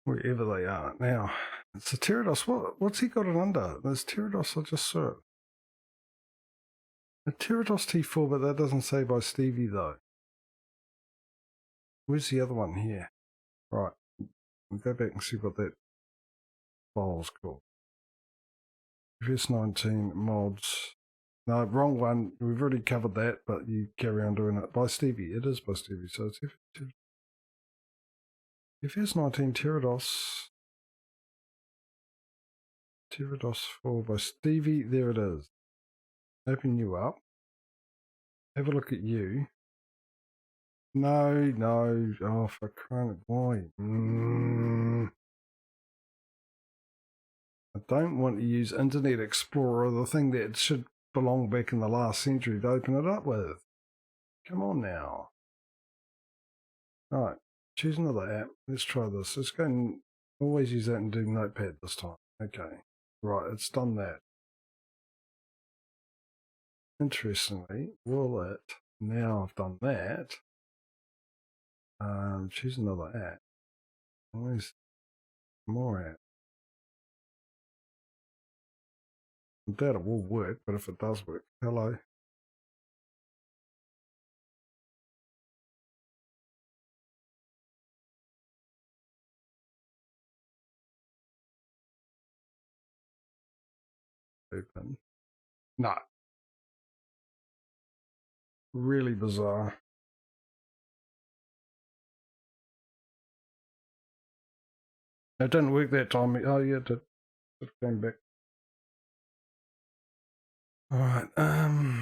wherever they are. Now, it's a Pterodos. What's he got it under? There's Pterodos, I just saw it. A Pterodos T4, but that doesn't say by Stevie though. Where's the other one here? Right, we'll go back and see what that file's called. FS19 mods. No, wrong one. We've already covered that, but you carry on doing it by Stevie. It is by Stevie, so it's FS19 Pterodos. Pterodos 4 by Stevie. There it is. Open you up. Have a look at you. No. Oh, for crying why? I don't want to use Internet Explorer, the thing that should belong back in the last century, to open it up with. Come on now. Alright, choose another app. Let's try this. Let's go and always use that and do Notepad this time. Okay. Right, it's done that. Interestingly, will it, now I've done that, choose another app. Where's more app? I doubt it will work, but if it does work, hello. Open. No. Really bizarre. It didn't work that time. Oh yeah, it did. It came back. Alright,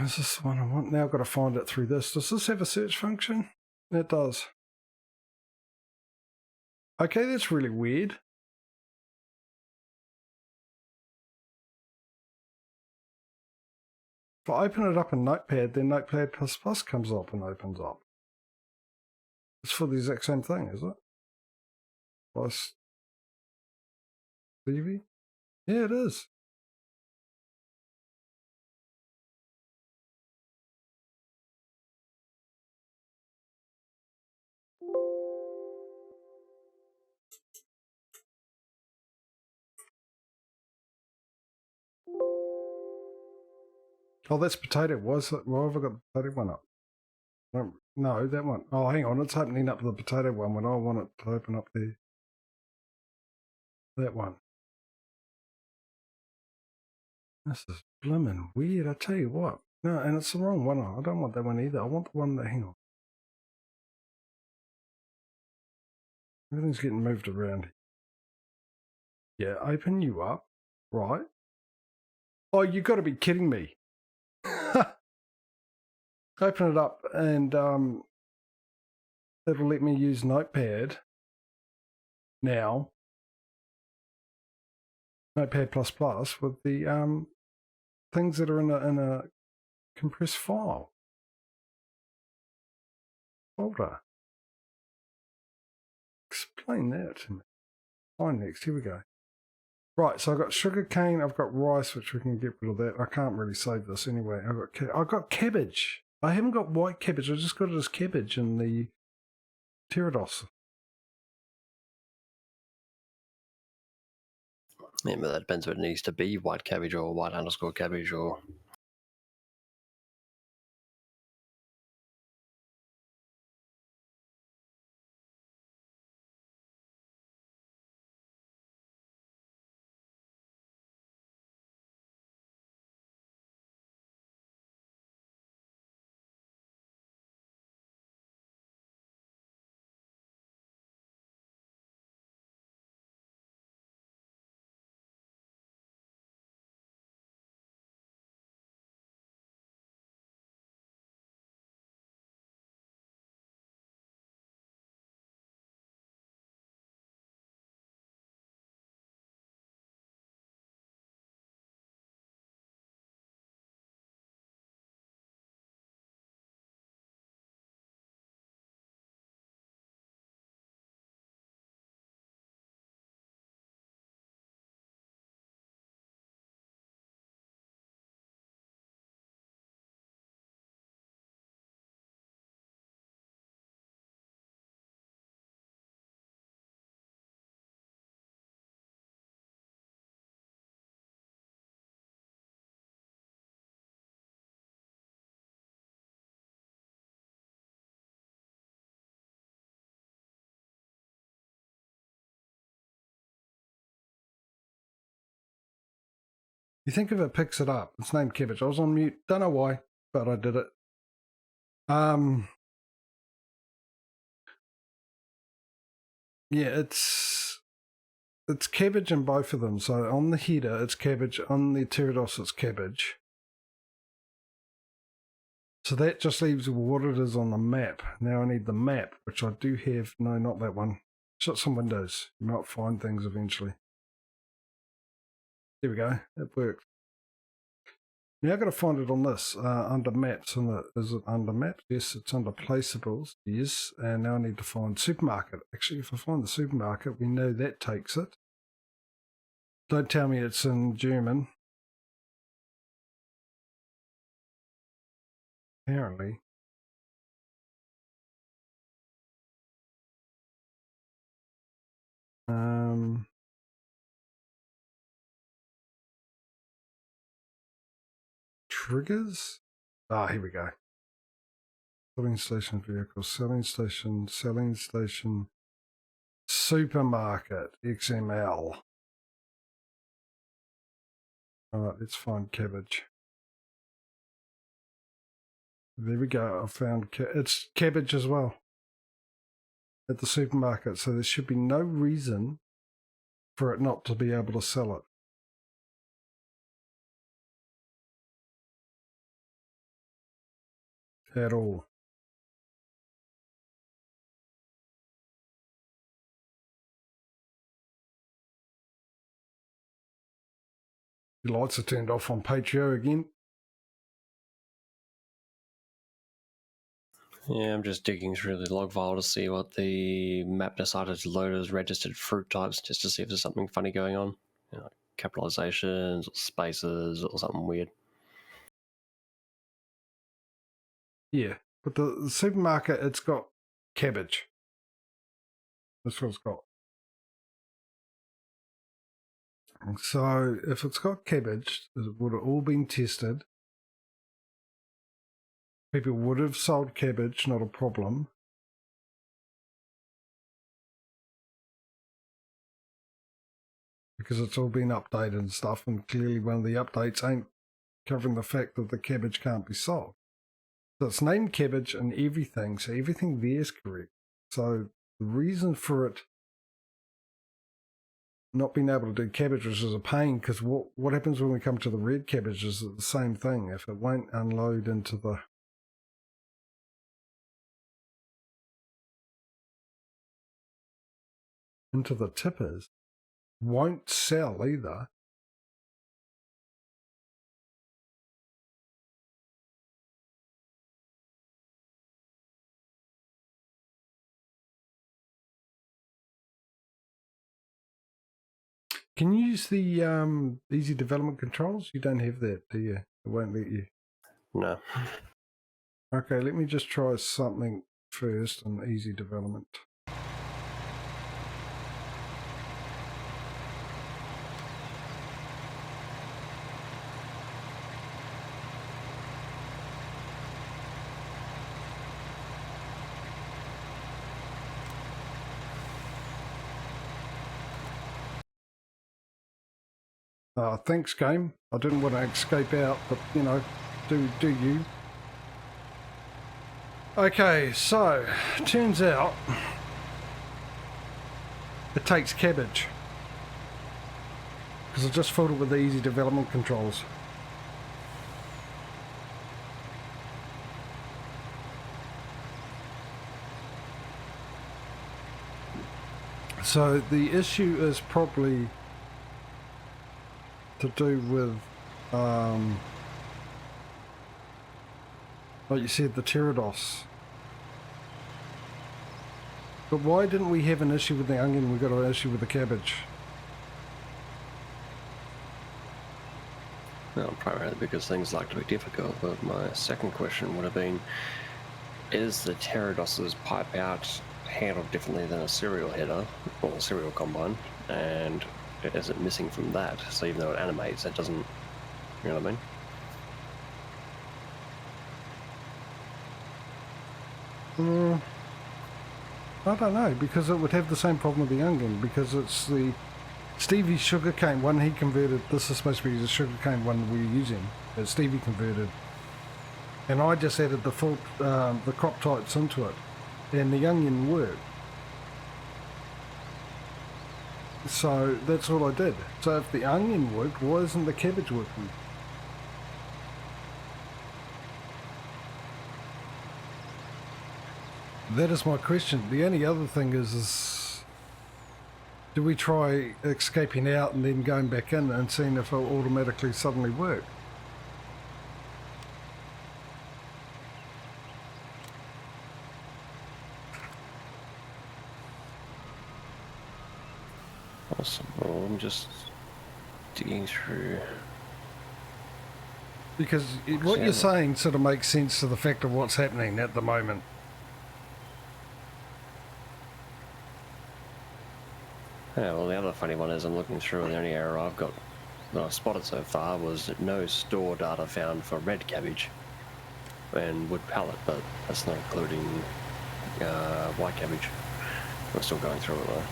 is this the one I want? Now I've got to find it through this. Does this have a search function? It does. Okay, that's really weird. If I open it up in Notepad, then Notepad++ comes up and opens up. It's for the exact same thing, is it? Plus Stevie? Yeah, it is. Oh, that's potato. Why have I got the potato one up? No, that one. Oh, hang on. It's opening up the potato one when I want it to open up that one. This is blimmin' weird, I tell you what. No, and it's the wrong one. I don't want that one either. I want the one that, hang on. Everything's getting moved around. Yeah, open you up. Right. Oh, you got to be kidding me. Open it up and it'll let me use Notepad now. Notepad++ with the things that are in a compressed file folder. Explain that to me. Fine, next. Here we go. Right, so I've got sugar cane, I've got rice, which we can get rid of that. I can't really save this anyway. I've got cabbage. I haven't got white cabbage. I just got it as cabbage in the Pterodos. Yeah, but that depends what it needs to be, white cabbage or white underscore cabbage or... You think if it picks it up, it's named cabbage. I was on mute. Don't know why, but I did it. Yeah, it's cabbage in both of them. So on the header, it's cabbage. On the Pterodos, it's cabbage. So that just leaves what it is on the map. Now I need the map, which I do have. No, not that one. Shut some windows. You might find things eventually. There we go. It worked. Now I've got to find it on this, under maps. Is it under maps? Yes, it's under placeables. Yes, and now I need to find supermarket. Actually, if I find the supermarket, we know that takes it. Don't tell me it's in German. Apparently. Triggers? Ah, here we go. Selling station vehicles, selling station, supermarket, XML. Alright, let's find cabbage. There we go, I found it's cabbage as well at the supermarket, so there should be no reason for it not to be able to sell it. At all. The lights are turned off on Patrio again. Yeah, I'm just digging through the log file to see what the map decided to load as registered fruit types, just to see if there's something funny going on. You know, like capitalizations or spaces or something weird. Yeah, but the supermarket, it's got cabbage. That's what it's got. So if it's got cabbage, it would have all been tested. People would have sold cabbage, not a problem. Because it's all been updated and stuff, and clearly one of the updates ain't covering the fact that the cabbage can't be sold. So it's named cabbage and everything, so everything there is correct. So the reason for it not being able to do cabbage is a pain, because what happens when we come to the red cabbage is the same thing. If it won't unload into the tippers, won't sell either. Can you use the easy development controls? You don't have that, do you? It won't let you. No. Okay, let me just try something first on easy development. Thanks, game. I didn't want to escape out, but, you know, do you. Okay, so, turns out it takes cabbage. Because I just filled it with the easy development controls. So the issue is probably to do with, like you said, the Pterodos. But why didn't we have an issue with the onion? We got an issue with the cabbage. Well, primarily because things like to be difficult, but my second question would have been, is the Pterodos's pipe out handled differently than a serial header or a serial combine, and is it missing from that? So even though it animates, it doesn't, you know what I mean? I don't know, because it would have the same problem with the onion, because it's the Stevie's sugarcane one he converted. This is supposed to be the sugarcane one we're using that Stevie converted, and I just added the full the crop types into it, and the onion worked. So that's all I did. So if the onion worked, why isn't the cabbage working? That is my question. The only other thing is do we try escaping out and then going back in and seeing if it'll automatically suddenly work? Awesome. Well, I'm just digging through. Because what you're saying sort of makes sense to the fact of what's happening at the moment. Yeah, well, the other funny one is I'm looking through, and the only error I've got that I've spotted so far was no store data found for red cabbage and wood pallet, but that's not including white cabbage. We're still going through it though.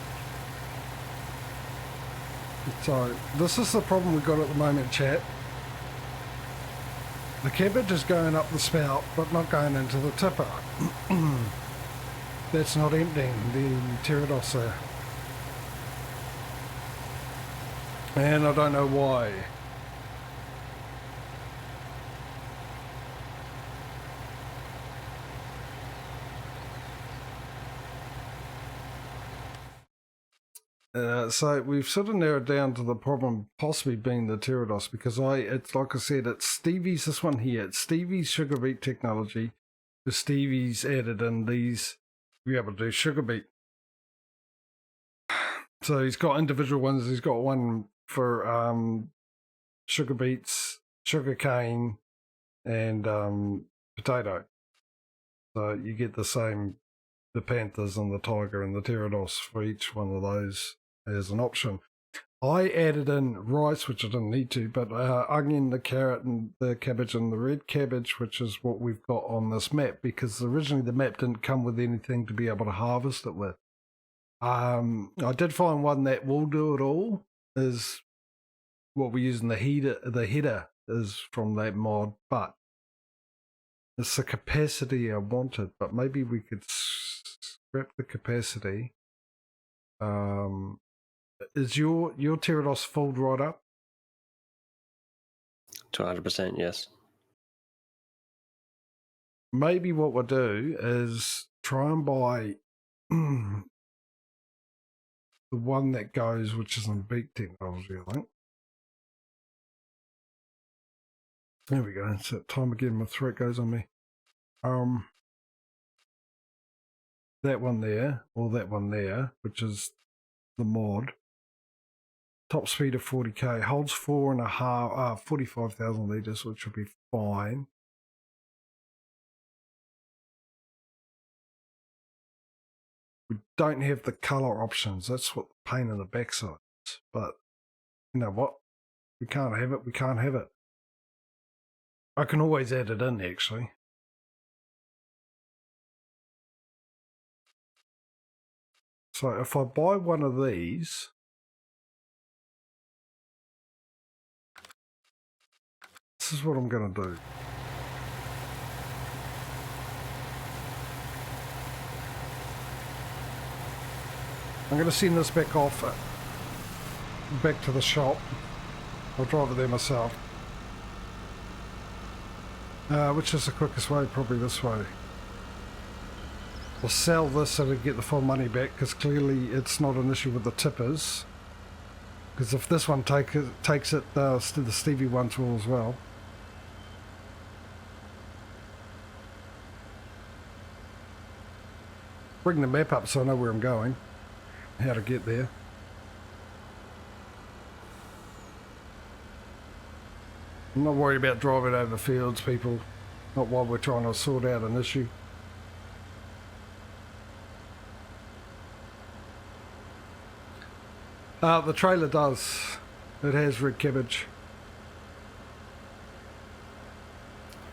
So this is the problem we've got at the moment, chat. The cabbage is going up the spout, but not going into the tipper. That's not emptying the pterodos there. And I don't know why. So we've sort of narrowed down to the problem possibly being the pterodos, because it's like I said, it's Stevie's, this one here, it's Stevie's sugar beet technology. The Stevie's added in these to be able to do sugar beet. So he's got individual ones. He's got one for sugar beets, sugar cane, and potato. So you get the same, the panthers and the tiger and the pterodos for each one of those as an option. I added in rice, which I didn't need to, but onion, the carrot, and the cabbage, and the red cabbage, which is what we've got on this map, because originally the map didn't come with anything to be able to harvest it with. I did find one that will do it all, is what we use in the header. The header is from that mod, but it's the capacity I wanted, but maybe we could scrap the capacity. Is your pterodos fold right up? 200%, yes. Maybe what we'll do is try and buy the one that goes, which is in beak technology, I think. There we go. It's that time again. My throat goes on me. That one there, or that one there, which is the mod. Top speed of 40k, holds 45,000 litres, which will be fine. We don't have the colour options. That's what the pain in the backside is. But you know what? We can't have it. We can't have it. I can always add it in, actually. So if I buy one of these, this is what I'm going to do. I'm going to send this back off, back to the shop. I'll drive it there myself. Which is the quickest way? Probably this way. We'll sell this so to get the full money back, because clearly it's not an issue with the tippers. Because if this one takes it, the Stevie ones will as well. Bring the map up so I know where I'm going, how to get there. I'm not worried about driving over fields, people. Not while we're trying to sort out an issue. The trailer does. It has red cabbage.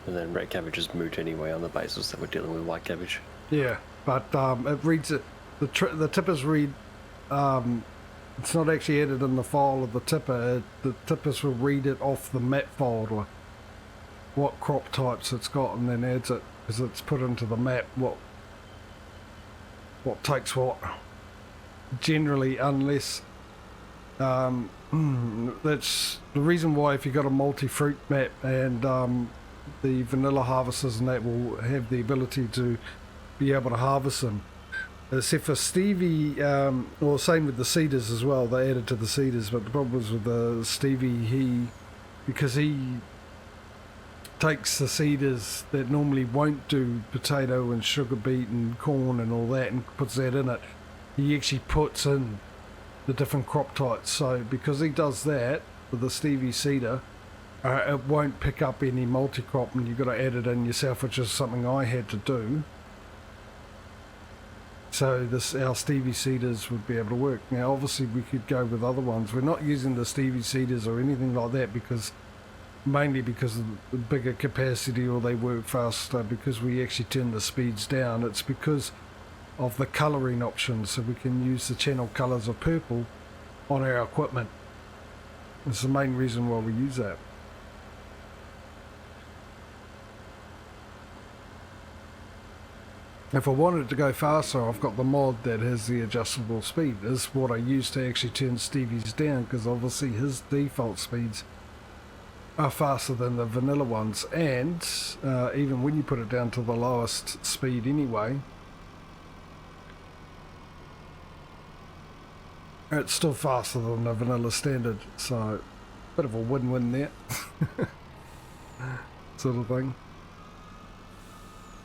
And then red cabbage is moot anyway on the basis that we're dealing with white cabbage. Yeah, but it reads it. The tippers read It's not actually added in the file of the tipper. The tippers will read it off the map folder, what crop types it's got, and then adds it as it's put into the map. What takes what? Generally, unless that's the reason why if you've got a multi-fruit map and the vanilla harvesters and that will have the ability to be able to harvest them. Except for Stevie, or same with the cedars as well, they added to the cedars, but the problem was with the Stevie, because he takes the cedars that normally won't do potato and sugar beet and corn and all that and puts that in it, he actually puts in the different crop types. So because he does that with the Stevie cedar, it won't pick up any multi-crop, and you've got to add it in yourself, which is something I had to do. So our Stevie cedars would be able to work. Now obviously we could go with other ones. We're not using the Stevie cedars or anything like that mainly because of the bigger capacity, or they work faster because we actually turn the speeds down. It's because of the colouring options, so we can use the channel colours of purple on our equipment. It's the main reason why we use that. If I wanted to go faster, I've got the mod that has the adjustable speed. This is what I use to actually turn Stevie's down, because obviously his default speeds are faster than the vanilla ones, and even when you put it down to the lowest speed anyway, it's still faster than the vanilla standard. So bit of a win-win there sort of thing.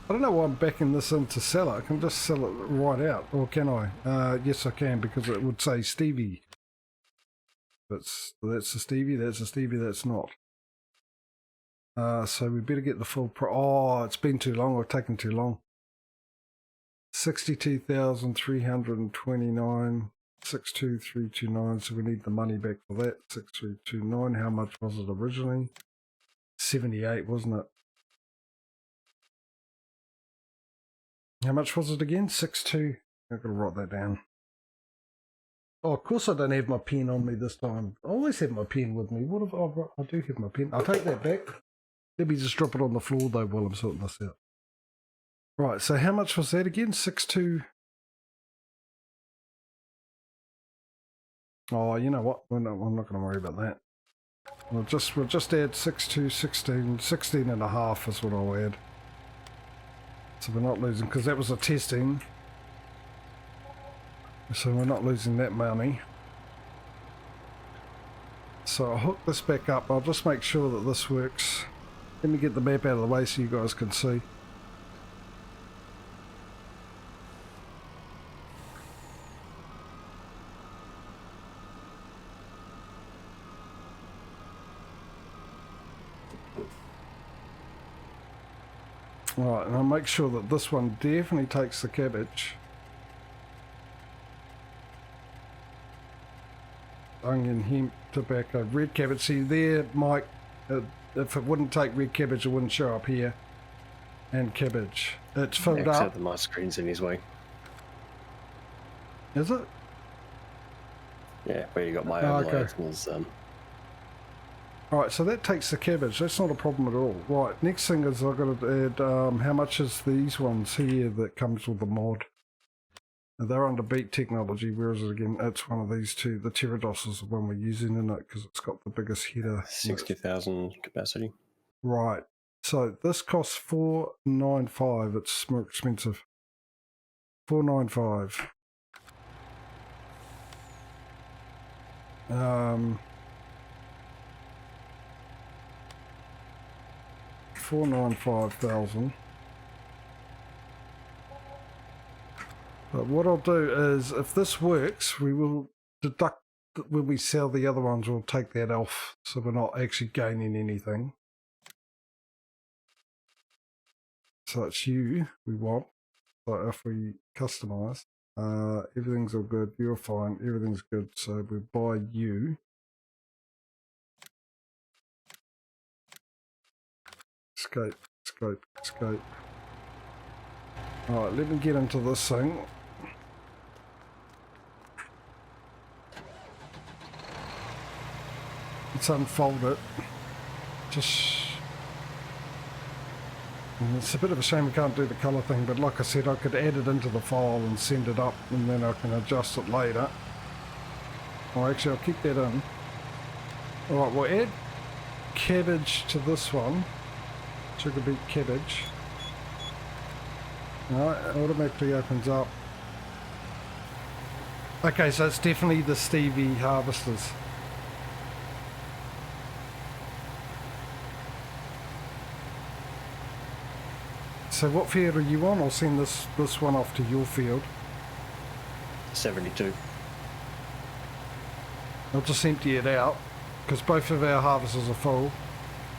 I don't know why I'm backing this in to sell it. I can just sell it right out, or can I? Yes, I can, because it would say Stevie. That's a Stevie, that's a Stevie, that's not. So we better get the full oh, it's been too long, or taken too long. 62,329, 62329, so we need the money back for that. 6329, how much was it originally? 78, wasn't it? How much was it again? 62. I've got to write that down. Oh, of course I don't have my pen on me this time. I always have my pen with me. What if I do have my pen? I'll take that back. Let me just drop it on the floor though while I'm sorting this out. Right, so how much was that again? 62. Oh, you know what? I'm not going to worry about that. We'll just add 62, 16, 16 and a half is what I'll add. So we're not losing, because that was a testing. So we're not losing that money. So I'll hook this back up. I'll just make sure that this works. Let me get the map out of the way so you guys can see. Right, and I'll make sure that this one definitely takes the cabbage. Onion, hemp, tobacco, red cabbage. See there, Mike, if it wouldn't take red cabbage, it wouldn't show up here. And cabbage. It's filled up. Except that my screen's in his way. Is it? Yeah, where you got my okay. was, Alright, so that takes the cabbage. That's not a problem at all. Right, next thing is I've got to add, how much is these ones here that comes with the mod? They're under beat technology. Where is it again? It's one of these two. The Pterodos is the one we're using in it because it's got the biggest header. 60,000 capacity. Right. So this costs $495. It's more expensive. $495. 495,000. But what I'll do is, if this works, we will deduct when we sell the other ones. We'll take that off, so we're not actually gaining anything. So it's you we want. So if we customize, everything's all good. You're fine. Everything's good. So we buy you. Escape, escape, escape. Alright, let me get into this thing. let's unfold it. And it's a bit of a shame we can't do the colour thing, but like I said, I could add it into the file and send it up, and then I can adjust it later. Well, actually, I'll keep that in. Alright, we'll add cabbage to this one. Sugar beet cabbage. Alright, it automatically opens up. Okay, so it's definitely the Stevie harvesters. So what field are you on? I'll send this one off to your field. 72. I'll just empty it out because both of our harvesters are full,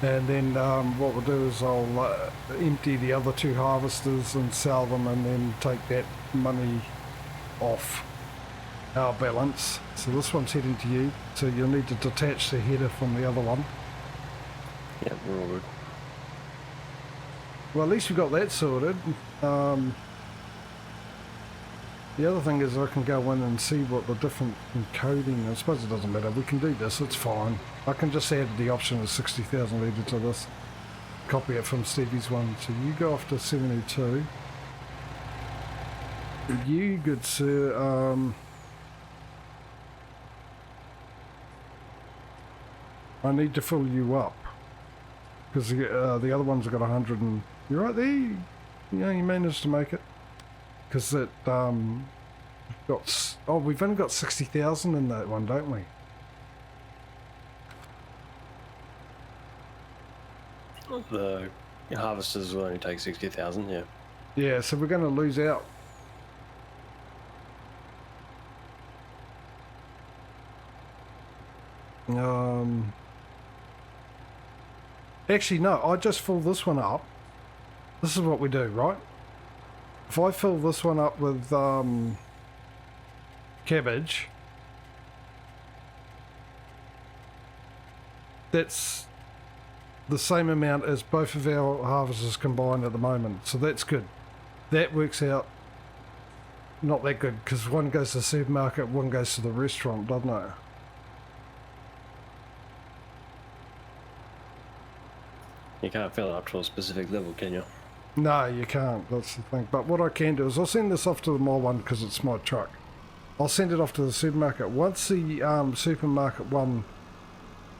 and then what we'll do is I'll empty the other 2 harvesters and sell them, and then take that money off our balance. So this one's heading to you, so you'll need to detach the header from the other one. Yeah, we're all good. Well, at least we got that sorted. The other thing is I can go in and see what the different encoding, I suppose it doesn't matter, we can do this, it's fine. I can just add the option of 60,000 litre to this, copy it from Stevie's one. So you go off to 72. You, good sir, I need to fill you up, because the other ones have got 100 and... You're right there, you managed to make it. Because it, we've only got 60,000 in that one, don't we? The harvesters will only take 60,000, yeah. Yeah, so we're going to lose out. Actually, no, I just fill this one up. This is what we do, right? If I fill this one up with cabbage, that's the same amount as both of our harvesters combined at the moment, so that's good. That works out not that good, because one goes to the supermarket, one goes to the restaurant, doesn't it? You can't fill it up to a specific level, can you? No, you can't, that's the thing. But what I can do is I'll send this off to my one because it's my truck. I'll send it off to the supermarket. Once the supermarket one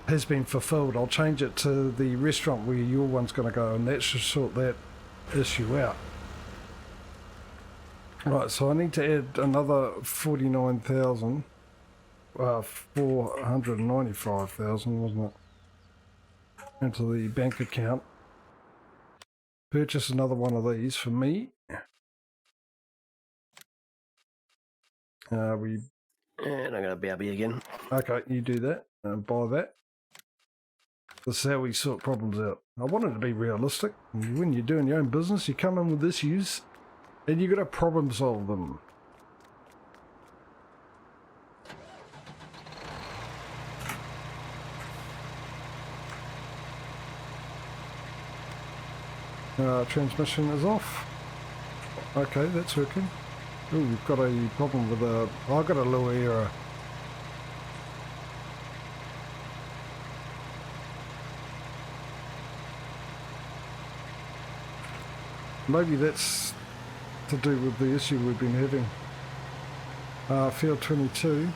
has been fulfilled, I'll change it to the restaurant where your one's going to go, and that should sort that issue out. Right, so I need to add another 49,000, 495,000, wasn't it, into the bank account. Purchase another one of these for me. And I'm going to BRB again. Okay, you do that and buy that. This is how we sort problems out. I want it to be realistic. When you're doing your own business, you come in with issues and you got to problem solve them. Transmission is off. Okay, that's working. Oh, we've got a problem with I've got a low error. Maybe that's to do with the issue we've been having. Field 22.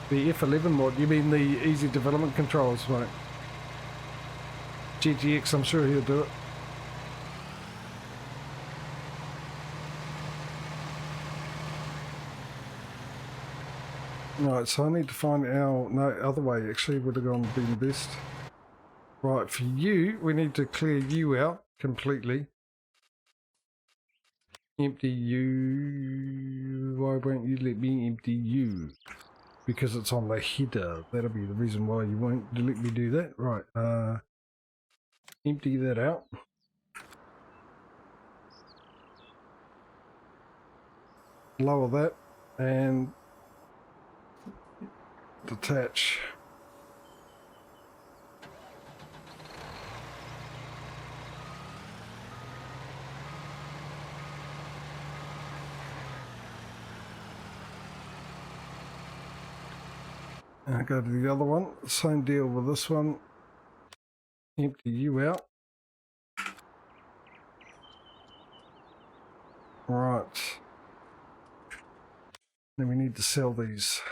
The F11 mod, you mean the easy development controls, mate? GTX, I'm sure he'll do it. Right, so I need to find our... No, other way actually would have been best. Right, for you, we need to clear you out completely. Empty you... Why won't you let me empty you? Because it's on the header. That'll be the reason why you won't let me do that. Right, empty that out. Lower that and detach. And I go to the other one, same deal with this one. Empty you out. Right. Then we need to sell these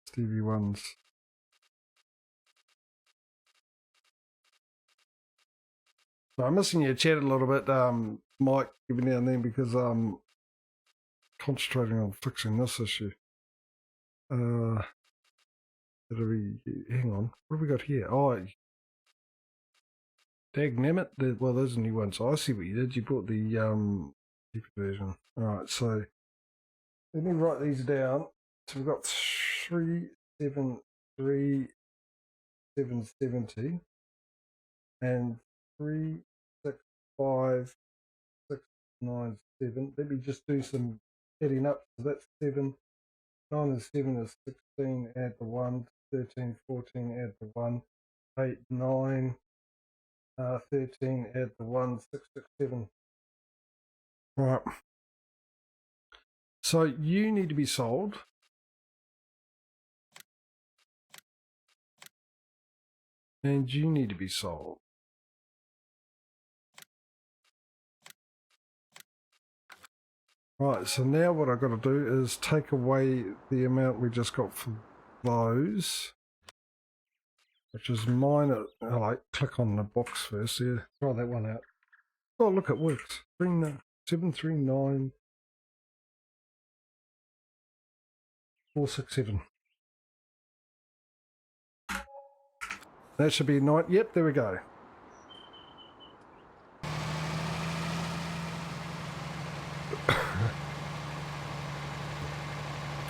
Stevie ones. So I'm missing your chat a little bit, Mike, every now and then because I'm concentrating on fixing this issue. Hang on, what have we got here? Oh, dagnammit. Well, there's a new one. So I see what you did. You brought the cheaper version. Alright, so let me write these down. So we've got 373,770 and 365,697. Let me just do some adding up. So that's 7. 9 and 7 is 16. Add the 1. 13, 14. Add the 1. 8, 9. 13. Add the 1. 6, 6, 7. Right. So you need to be sold. And you need to be sold. Right, so now what I've got to do is take away the amount we just got for those, which is mine. I like click on the box first. Yeah, try that one out. Oh, look, it works. 739 467. That should be 9. Yep, there we go.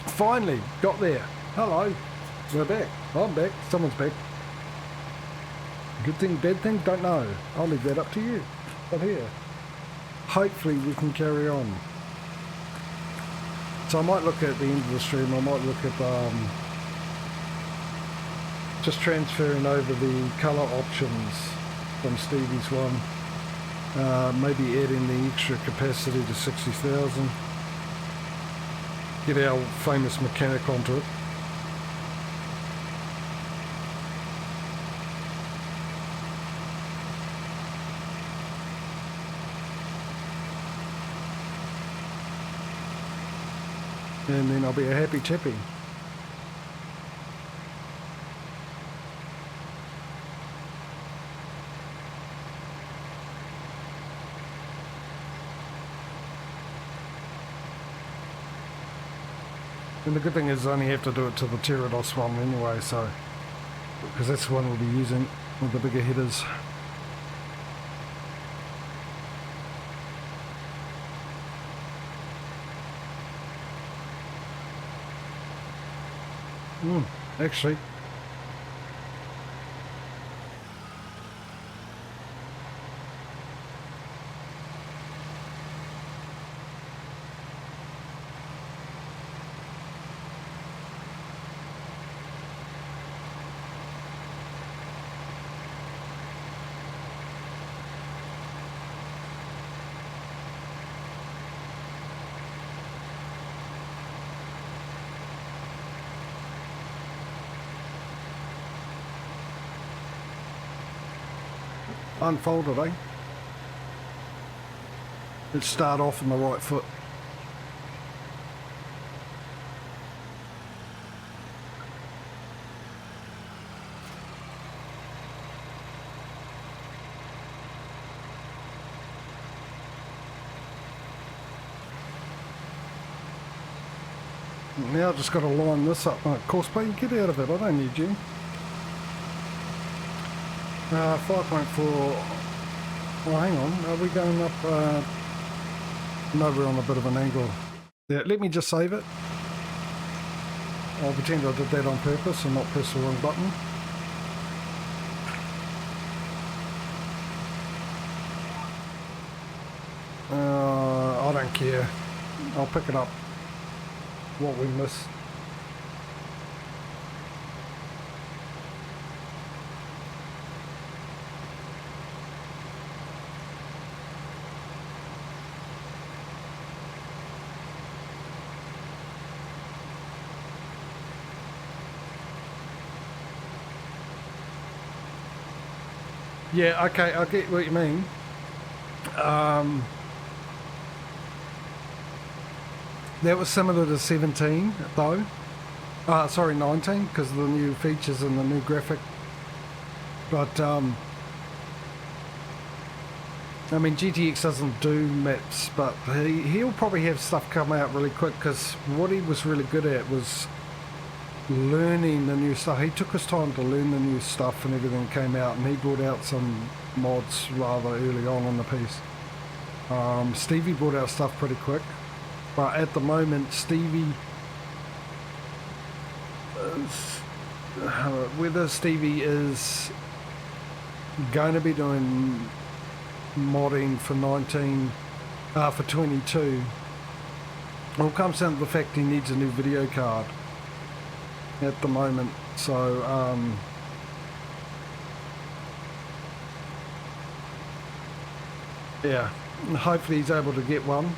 Finally, got there. Hello, we're back. I'm back. Someone's back. Good thing, bad thing, don't know. I'll leave that up to you. But here, hopefully we can carry on. So I might look at the end of the stream. I might look at just transferring over the colour options from Stevie's one. Maybe adding the extra capacity to 60,000. Get our famous mechanic onto it. And then I'll be a happy chappy. And the good thing is I only have to do it to the Pterodos one anyway, so because that's the one we'll be using with the bigger headers. Actually, unfolded, eh? Let's start off on the right foot. Now I've just got to line this up. Of course, but get out of it. I don't need you. 5.4. Well, hang on. Are we going up? No, we're on a bit of an angle. Yeah, let me just save it. I'll pretend I did that on purpose and not press the wrong button. I don't care. I'll pick it up. What we miss. Yeah, okay, I get what you mean. That was similar to 17, though. Sorry, 19, because of the new features and the new graphic. But, I mean, GTX doesn't do maps, but he'll probably have stuff come out really quick, because what he was really good at was learning the new stuff. He took his time to learn the new stuff and everything came out, and he brought out some mods rather early on in the piece. Stevie brought out stuff pretty quick, but at the moment Stevie whether Stevie is going to be doing modding for 19 for 22, it all comes down to the fact he needs a new video card at the moment. So yeah, hopefully he's able to get one.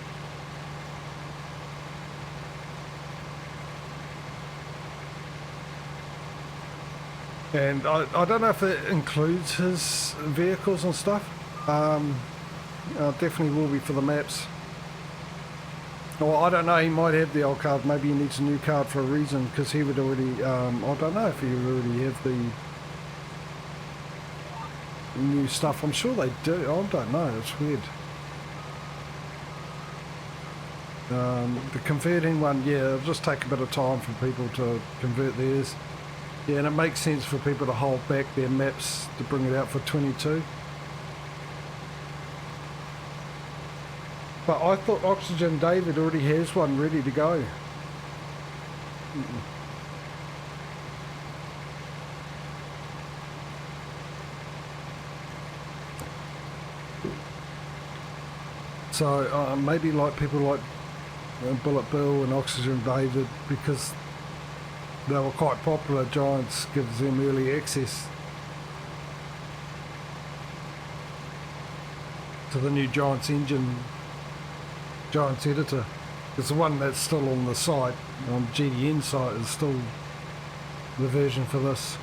And I don't know if it includes his vehicles and stuff. Definitely will be for the maps. Well, I don't know, he might have the old card. Maybe he needs a new card for a reason, because he would already, I don't know if he would already have the new stuff. I'm sure they do. I don't know, it's weird. The converting one, yeah, it'll just take a bit of time for people to convert theirs. Yeah, and it makes sense for people to hold back their maps to bring it out for 22. But I thought Oxygen David already has one ready to go. So maybe like people like Bullet Bill and Oxygen David, because they were quite popular, Giants gives them early access to the new Giants engine, Giants editor. It's the one that's still on the site, on GDN site, is still the version for this.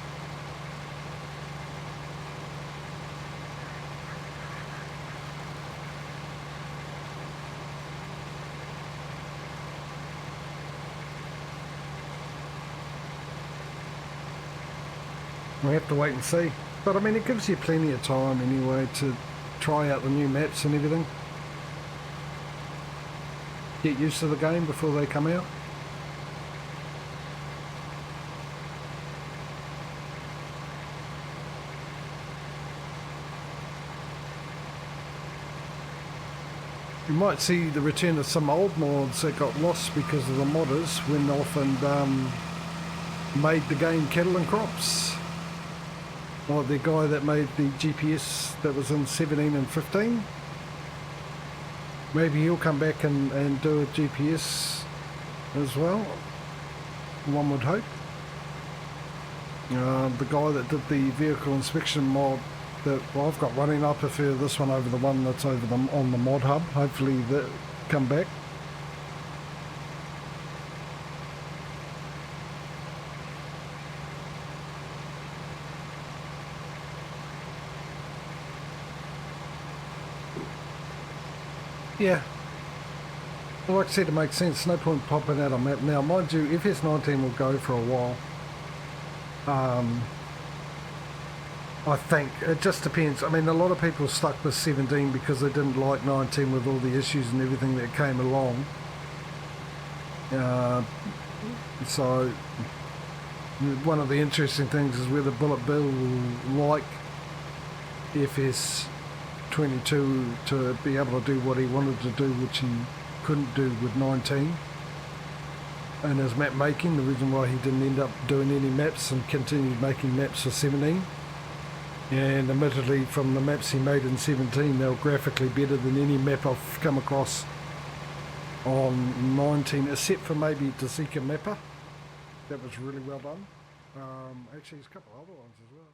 We have to wait and see. But I mean, it gives you plenty of time anyway to try out the new maps and everything. Get used to the game before they come out. You might see the return of some old mods that got lost because of the modders went off and made the game cattle and crops. Like the guy that made the GPS that was in 17 and 15. Maybe he'll come back and do a GPS as well, one would hope. The guy that did the vehicle inspection mod that I've got running, I prefer this one over the one that's over on the mod hub. Hopefully that come back. Yeah, well, like I said, it makes sense. No point popping out a map now. Mind you, FS19 will go for a while. I think it just depends. I mean, a lot of people stuck with 17 because they didn't like 19 with all the issues and everything that came along. So one of the interesting things is whether Bullet Bill will like FS22 to be able to do what he wanted to do, which he couldn't do with 19. And his map making, the reason why he didn't end up doing any maps and continued making maps for 17. And admittedly, from the maps he made in 17, they were graphically better than any map I've come across on 19, except for maybe Desika Mapper. That was really well done. Actually, there's a couple of other ones as well.